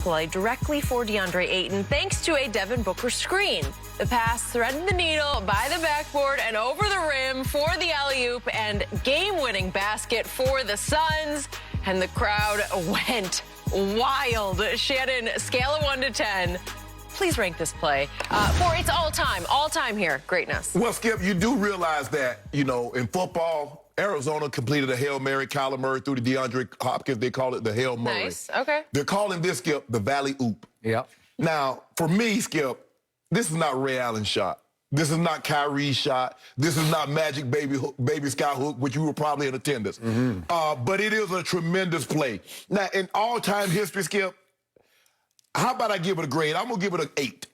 Play directly for Deandre Ayton thanks to a Devin Booker screen. The pass threaded the needle by the backboard and over the rim for the alley-oop and game-winning basket for the Suns. And the crowd went wild. Shannon, scale of 1 to 10. Please rank this play for its all-time here greatness. Well, Skip, you do realize that, in football, Arizona completed a Hail Mary. Kyler Murray through to DeAndre Hopkins. They call it the Hail Murray. Nice, okay. They're calling this, Skip, the Valley Oop. Yep. Now, for me, Skip, this is not Ray Allen's shot. This is not Kyrie's shot. This is not Magic Baby Skyhook, which you were probably in attendance. But it is a tremendous play. Now, in all-time history, Skip, how about I give it a grade? I'm going to give it an 8.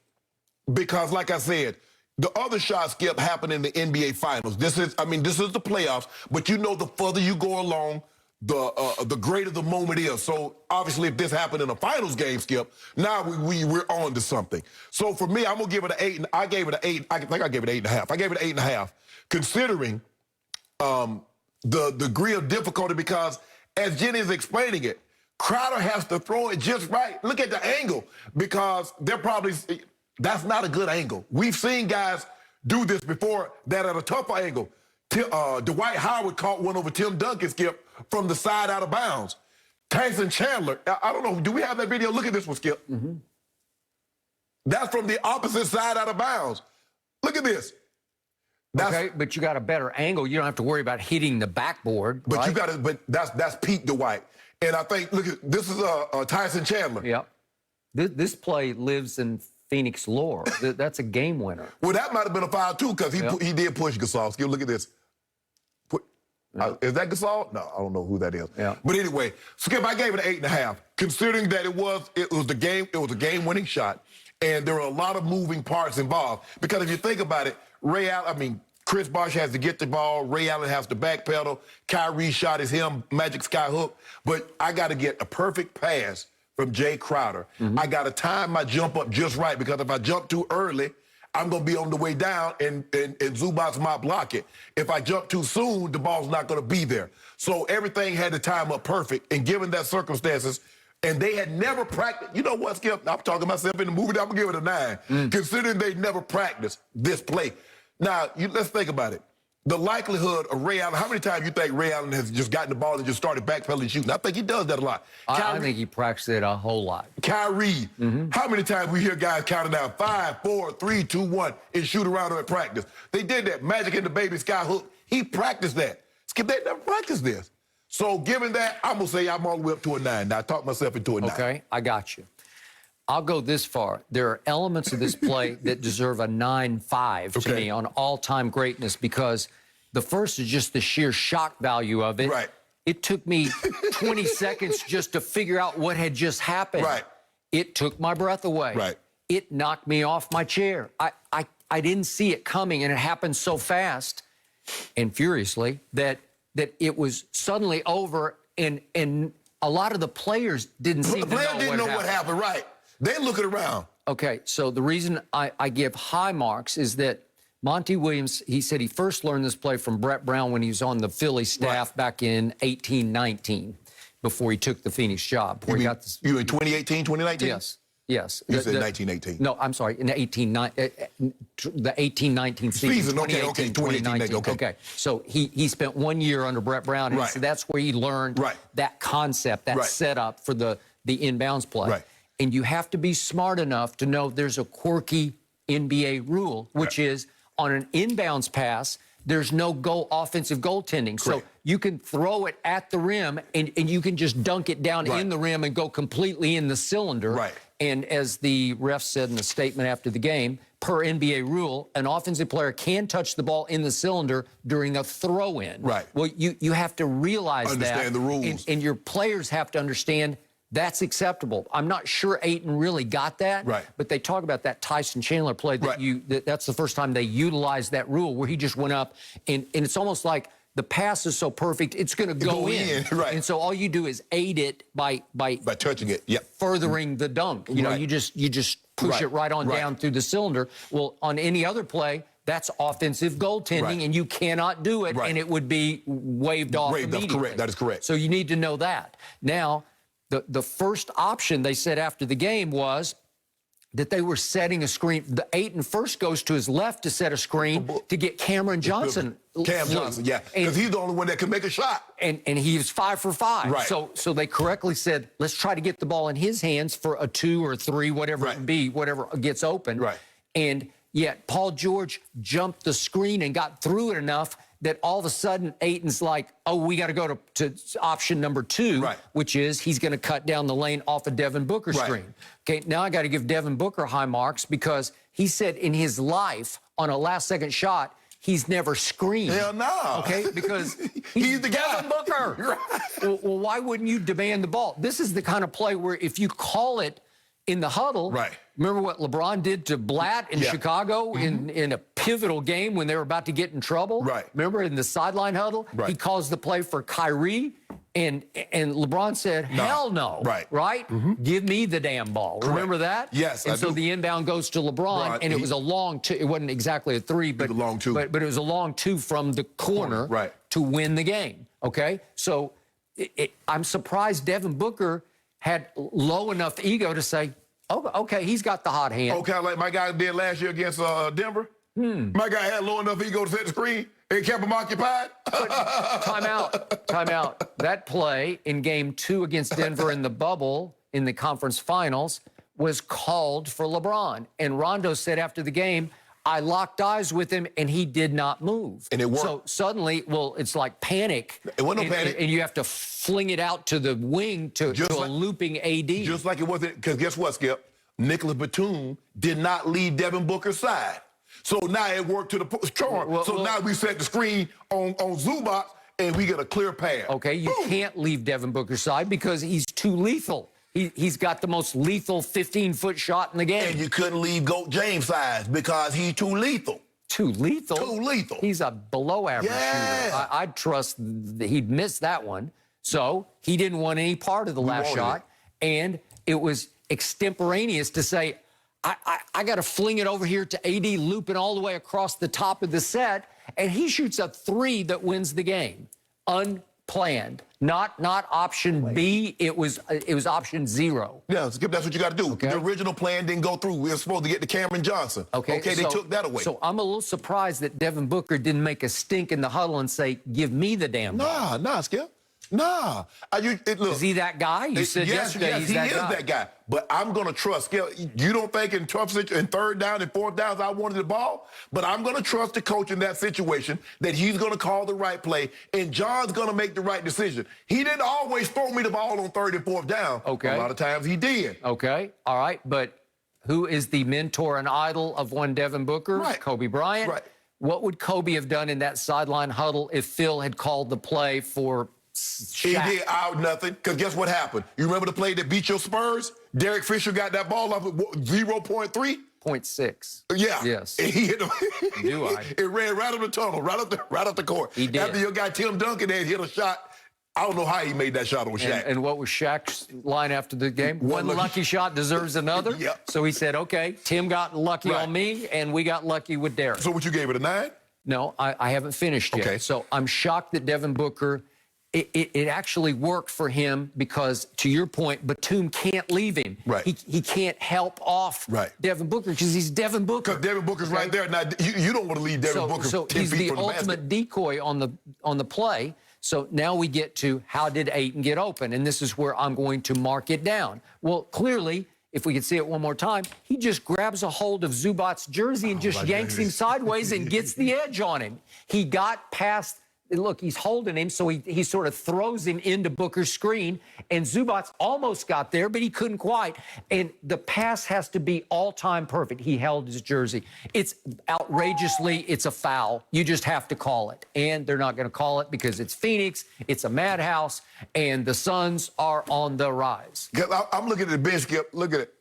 Because, like I said, the other shots, Skip, happen in the NBA Finals. This is the playoffs, but the further you go along, the greater the moment is. So, obviously, if this happened in a Finals game, Skip, now we're on to something. So, for me, I'm going to give it an 8, and I gave it an 8. I think I gave it an 8.5. I gave it an 8.5, considering the degree of difficulty, because, as Jenny is explaining it, Crowder has to throw it just right. Look at the angle, because they're probably... That's not a good angle. We've seen guys do this before that at a tougher angle. Dwight Howard caught one over Tim Duncan, Skip, from the side out of bounds. Tyson Chandler, I don't know, do we have that video? Look at this one, Skip. That's from the opposite side out of bounds. Look at this. Okay, but you got a better angle. You don't have to worry about hitting the backboard. But right? But that's peak Dwight. And I think, look at this is Tyson Chandler. Yep. This play lives in Phoenix lore. That's a game winner. Well, that might have been a foul, too, because he did push Gasol. Skip, look at this. Is that Gasol? No, I don't know who that is. Yeah. But anyway, Skip, I gave it an 8.5, considering that it was a game-winning shot, and there were a lot of moving parts involved. Because if you think about it, Chris Bosh has to get the ball, Ray Allen has to backpedal, Kyrie's shot is him, Magic Skyhook, but I got to get a perfect pass from Jay Crowder. I got to time my jump up just right, because if I jump too early, I'm going to be on the way down, and Zubac's might block it. If I jump too soon, the ball's not going to be there. So everything had to time up perfect, and given that circumstances, and they had never practiced. You know what, Skip? I'm talking myself in the movie. I'm going to give it a 9, considering they never practiced this play. Now, let's think about it. The likelihood of Ray Allen, how many times you think Ray Allen has just gotten the ball and just started backpedaling shooting? I think he does that a lot. I think he practiced it a whole lot. Kyrie, how many times we hear guys counting down 5, 4, 3, 2, 1 and shoot around him at practice? They did that. Magic and the Baby Skyhook, he practiced that. Skip, they never practiced this. So given that, I'm going to say I'm all the way up to a 9. Now, I talked myself into a 9. Okay, I got you. I'll go this far. There are elements of this play that deserve a 9.5 to me on all-time greatness, because the first is just the sheer shock value of it. Right. It took me 20 seconds just to figure out what had just happened. Right. It took my breath away. Right. It knocked me off my chair. I didn't see it coming, and it happened so fast and furiously that it was suddenly over, and a lot of the players didn't seem to know what happened. The players didn't know what happened, right. They looking around. Okay, so the reason I give high marks is that Monty Williams, he said he first learned this play from Brett Brown when he was on the Philly staff back in 1819, before he took the Phoenix job. You mean 2018, 2019? Yes. You said 1918. No, I'm sorry, in the 1819 season. Okay, 2018, okay. So he spent 1 year under Brett Brown, and so that's where he learned that concept, that setup for the inbounds play. Right. And you have to be smart enough to know there's a quirky NBA rule, which is on an inbounds pass, there's no offensive goaltending. So you can throw it at the rim, and you can just dunk it down in the rim and go completely in the cylinder. Right. And as the ref said in the statement after the game, per NBA rule, an offensive player can touch the ball in the cylinder during a throw-in. Right. Well, you have to realize Understand the rules. And your players have to understand that's acceptable. I'm not sure Ayton really got that, but they talk about that Tyson Chandler play that that's the first time they utilized that rule, where he just went up, and it's almost like the pass is so perfect, it's going to go in. And so all you do is aid it by touching it, furthering the dunk. You know, you just push it right on down through the cylinder. Well, on any other play, that's offensive goaltending, and you cannot do it, and it would be waved off immediately. Correct. That is correct. So you need to know that. Now, The first option they said after the game was that they were setting a screen. The Ayton first goes to his left to set a screen to get Cameron Johnson. Johnson, yeah, because he's the only one that can make a shot. And he was 5 for 5. Right. So they correctly said, let's try to get the ball in his hands for a 2 or 3, whatever it be, whatever gets open. Right. And yet Paul George jumped the screen and got through it enough that all of a sudden Ayton's like, oh, we got to go to option number 2, which is he's going to cut down the lane off a Devin Booker screen. Okay, now I got to give Devin Booker high marks because he said in his life on a last-second shot, he's never screened. Hell no. Okay, because he's the guy. Devin Booker. Well, why wouldn't you demand the ball? This is the kind of play where if you call it in the huddle, remember what LeBron did to Blatt in Chicago in a pivotal game when they were about to get in trouble? Remember in the sideline huddle? He calls the play for Kyrie, and LeBron said, hell no. Give me the damn ball. Remember that? Yes, and so the inbound goes to LeBron, and it was a long 2. It wasn't exactly a 3, but, long 2. but it was a long 2 from the corner to win the game. Okay? So I'm surprised Devin Booker had low enough ego to say, oh, okay, he's got the hot hand. Okay, like my guy did last year against Denver. My guy had low enough ego to set the screen and kept him occupied. Time out. That play in game 2 against Denver in the bubble in the conference finals was called for LeBron. And Rondo said after the game, I locked eyes with him, and he did not move. And it worked. So suddenly, well, it's like panic. It wasn't no panic. And you have to fling it out to the wing to a looping AD. Just like it wasn't, because guess what, Skip? Nicholas Batum did not leave Devin Booker's side. So now it worked to the charm. So now we set the screen on Zubac, and we get a clear pass. Okay, you can't leave Devin Booker's side because he's too lethal. He's got the most lethal 15-foot shot in the game. And you couldn't leave Goat James' side because he's too lethal. Too lethal? Too lethal. He's a below-average shooter. I'd trust that he'd miss that one. So he didn't want any part of the last shot. And it was extemporaneous to say, I got to fling it over here to AD, looping all the way across the top of the set, and he shoots a 3 that wins the game. Unplanned. Not option B. It was option 0. Yeah, Skip, that's what you got to do. Okay. The original plan didn't go through. We were supposed to get to Cameron Johnson. Okay, they took that away. So I'm a little surprised that Devin Booker didn't make a stink in the huddle and say, give me the damn ball. Nah, Skip. Nah. Look, is he that guy? You said yesterday he's that guy. He is that guy. But I'm going to trust. You don't think in tough situations, in 3rd down and 4th downs, I wanted the ball? But I'm going to trust the coach in that situation that he's going to call the right play, and John's going to make the right decision. He didn't always throw me the ball on 3rd and 4th down. Okay. A lot of times he did. Okay. All right. But who is the mentor and idol of one Devin Booker? Kobe Bryant. What would Kobe have done in that sideline huddle if Phil had called the play for Shaq? He did out nothing, because guess what happened? You remember the play that beat your Spurs? Derek Fisher got that ball off at 0.3? 0.6. Yeah. Yes. And he hit him. Do I? It ran right up the tunnel, right up the court. He did. After your guy Tim Duncan had hit a shot, I don't know how he made that shot on Shaq. And what was Shaq's line after the game? One lucky shot deserves another. So he said, okay, Tim got lucky on me, and we got lucky with Derek. So what, you gave it a 9? No, I haven't finished yet. So I'm shocked that Devin Booker, it actually worked for him because, to your point, Batum can't leave him. He can't help off Devin Booker because he's Devin Booker. Because Devin Booker's right there. Now, you don't want to leave Devin Booker 10 so he's feet the from the ultimate decoy on the play. So now we get to how did Ayton get open? And this is where I'm going to mark it down. Well, clearly, if we could see it one more time, he just grabs a hold of Zubac's jersey and just yanks him sideways and gets the edge on him. He got past, look, he's holding him, so he sort of throws him into Booker's screen, and Zubac almost got there, but he couldn't quite. And the pass has to be all-time perfect. He held his jersey. It's outrageously, it's a foul. You just have to call it. And they're not going to call it because it's Phoenix, it's a madhouse, and the Suns are on the rise. I'm looking at the bench, Skip. Look at it.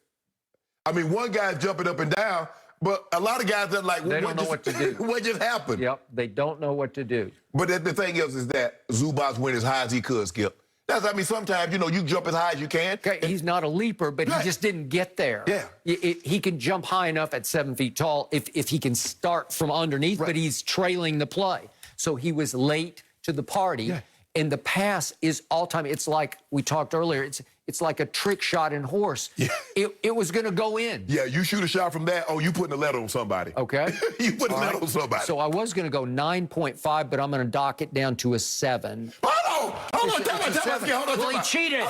I mean, one guy's jumping up and down, but a lot of guys are like, they don't know what to do. What just happened? Yep, they don't know what to do. But the thing is that Zubac went as high as he could, Skip. I mean, sometimes, you jump as high as you can. Okay, he's not a leaper, but he just didn't get there. Yeah. He can jump high enough at 7 feet tall if he can start from underneath, but he's trailing the play. So he was late to the party, and the pass is all-time. It's like we talked earlier. it's like a trick shot in horse. Yeah. It was going to go in. Yeah, you shoot a shot from that, oh, you putting a letter on somebody. Okay. You putting a letter on somebody. So I was going to go 9.5, but I'm going to dock it down to a 7. Hold on, tell me. Well, he cheated.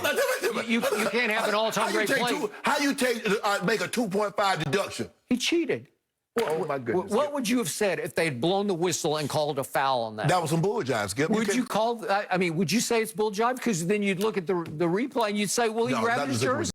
You can't have an all-time great play. How you make a 2.5 deduction? He cheated. Oh, my goodness. What would you have said if they'd blown the whistle and called a foul on that? That was some bull jive, Skip. Would you call, I mean, would you say it's bull jive? Because then you'd look at the replay and you'd say, well, he grabbed his jersey.